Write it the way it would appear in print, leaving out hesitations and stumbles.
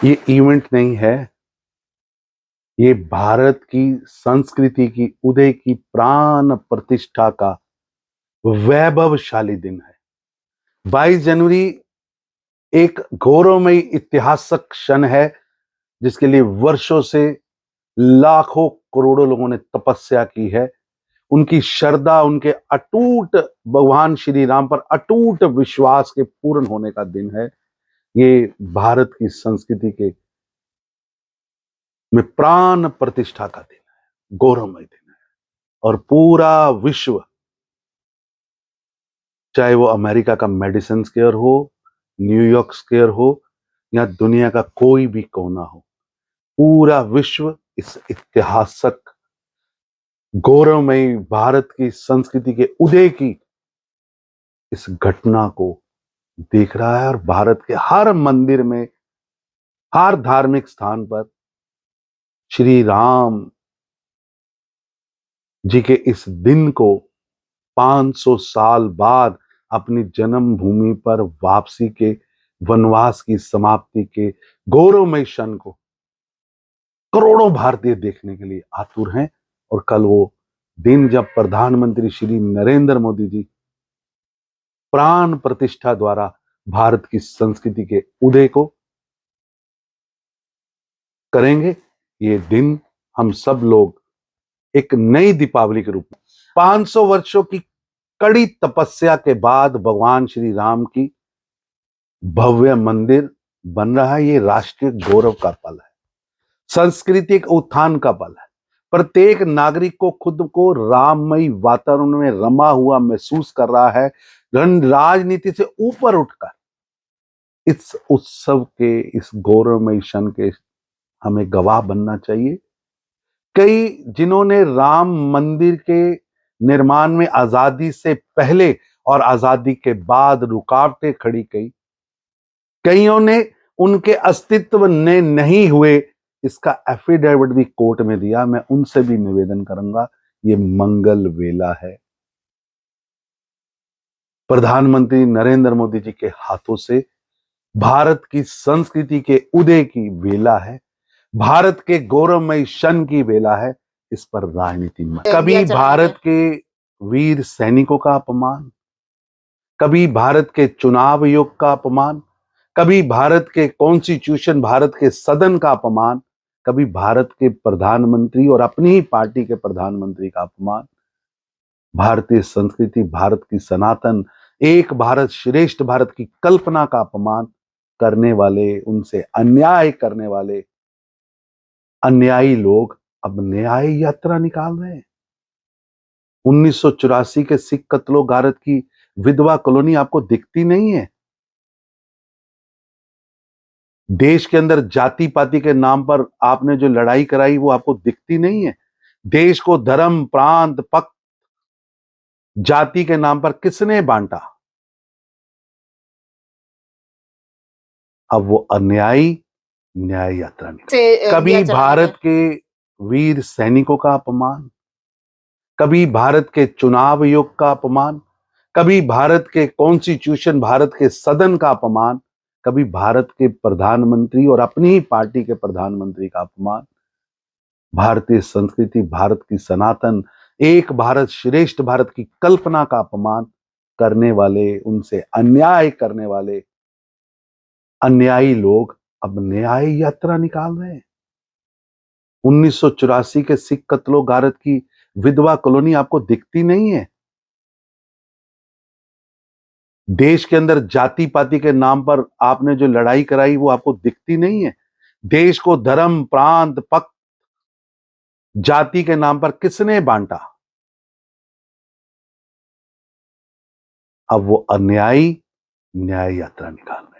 ये इवेंट नहीं है, ये भारत की संस्कृति की उदय की प्राण प्रतिष्ठा का वैभवशाली दिन है। 22 जनवरी एक गौरवमयी ऐतिहासिक क्षण है जिसके लिए वर्षों से लाखों करोड़ों लोगों ने तपस्या की है। उनकी श्रद्धा, उनके अटूट भगवान श्री राम पर अटूट विश्वास के पूर्ण होने का दिन है। ये भारत की संस्कृति के में प्राण प्रतिष्ठा का दिन है, गौरवमय दिन है। और पूरा विश्व, चाहे वो अमेरिका का मेडिसिन स्क्वायर हो, न्यूयॉर्क स्क्वायर हो या दुनिया का कोई भी कोना हो, पूरा विश्व इस ऐतिहासिक गौरवमयी भारत की संस्कृति के उदय की इस घटना को देख रहा है। और भारत के हर मंदिर में, हर धार्मिक स्थान पर श्री राम जी के इस दिन को 500 साल बाद अपनी जन्मभूमि पर वापसी के वनवास की समाप्ति के गौरवमय क्षण को करोड़ों भारतीय देखने के लिए आतुर हैं। और कल वो दिन जब प्रधानमंत्री श्री नरेंद्र मोदी जी प्राण प्रतिष्ठा द्वारा भारत की संस्कृति के उदय को करेंगे, ये दिन हम सब लोग एक नई दीपावली के रूप में 500 वर्षों की कड़ी तपस्या के बाद भगवान श्री राम की भव्य मंदिर बन रहा है। ये राष्ट्रीय गौरव का पल है, सांस्कृतिक उत्थान का पल है। प्रत्येक नागरिक को खुद को राममय वातावरण में रमा हुआ महसूस कर रहा है। राजनीति से ऊपर उठकर इस उत्सव के, इस गौरवमय क्षण के हमें गवाह बनना चाहिए। कई जिन्होंने राम मंदिर के निर्माण में आजादी से पहले और आजादी के बाद रुकावटें खड़ी की, कईयों ने उनके अस्तित्व ने नहीं हुए इसका एफिडेविट भी कोर्ट में दिया। मैं उनसे भी निवेदन करूंगा, ये मंगल वेला है। प्रधानमंत्री नरेंद्र मोदी जी के हाथों से भारत की संस्कृति के उदय की वेला है, भारत के गौरवमय क्षण की वेला है। इस पर राजनीति मत। कभी भारत के वीर सैनिकों का अपमान, कभी भारत के चुनाव आयोग का अपमान, कभी भारत के कॉन्स्टिट्यूशन, भारत के सदन का अपमान, कभी भारत के प्रधानमंत्री और अपनी ही पार्टी के प्रधानमंत्री का अपमान। भारतीय संस्कृति, भारत की सनातन एक भारत श्रेष्ठ भारत की कल्पना का अपमान करने वाले, उनसे अन्याय करने वाले अन्यायी लोग अब न्याय यात्रा निकाल रहे हैं। 1984 के सिख कत्लो गारत की विधवा कॉलोनी आपको दिखती नहीं है? देश के अंदर जाति पाति के नाम पर आपने जो लड़ाई कराई वो आपको दिखती नहीं है? देश को धर्म, प्रांत, पक्ष, जाति के नाम पर किसने बांटा? अब वो अन्यायी न्याय यात्रा निकाल। कभी भारत के वीर सैनिकों का अपमान, कभी भारत के चुनाव आयोग का अपमान, कभी भारत के कॉन्स्टिट्यूशन, भारत के सदन का अपमान, कभी भारत के प्रधानमंत्री और अपनी ही पार्टी के प्रधानमंत्री का अपमान। भारतीय संस्कृति, भारत की सनातन एक भारत श्रेष्ठ भारत की कल्पना का अपमान करने वाले, उनसे अन्याय करने वाले अन्यायी लोग अब न्याय यात्रा निकाल रहे हैं। 1984 के सिख कत्लो गारत की विधवा कॉलोनी आपको दिखती नहीं है? देश के अंदर जाति पाति के नाम पर आपने जो लड़ाई कराई वो आपको दिखती नहीं है? देश को धर्म, प्रांत, पक्ष, जाति के नाम पर किसने बांटा? अब वो अन्यायी न्याय यात्रा निकाल रहे हैं।